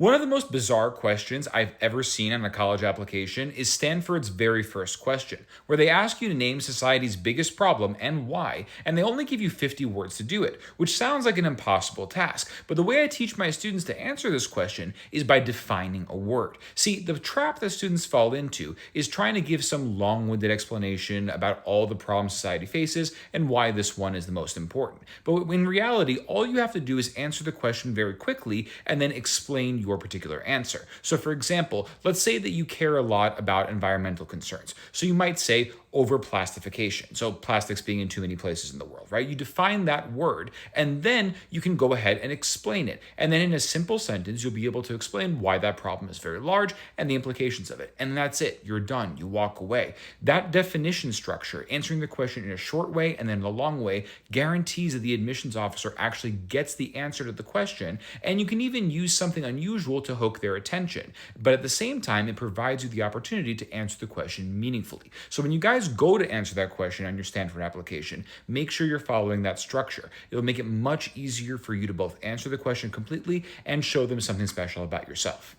One of the most bizarre questions I've ever seen on a college application is Stanford's very first question, where they ask you to name society's biggest problem and why, and they only give you 50 words to do it, which sounds like an impossible task. But the way I teach my students to answer this question is by defining a word. See, the trap that students fall into is trying to give some long winded explanation about all the problems society faces and why this one is the most important. But in reality, all you have to do is answer the question very quickly and then explain your particular answer. So, for example, let's say that you care a lot about environmental concerns. So, you might say over plastification. So, plastics being in too many places in the world, right? You define that word and then you can go ahead and explain it. And then in a simple sentence, you'll be able to explain why that problem is very large and the implications of it. And that's it. You're done. You walk away. That definition structure, answering the question in a short way and then in a long way, guarantees that the admissions officer actually gets the answer to the question. And you can even use something unusual to hook their attention. But at the same time, it provides you the opportunity to answer the question meaningfully. So when you guys go to answer that question on your Stanford application, make sure you're following that structure. It'll make it much easier for you to both answer the question completely and show them something special about yourself.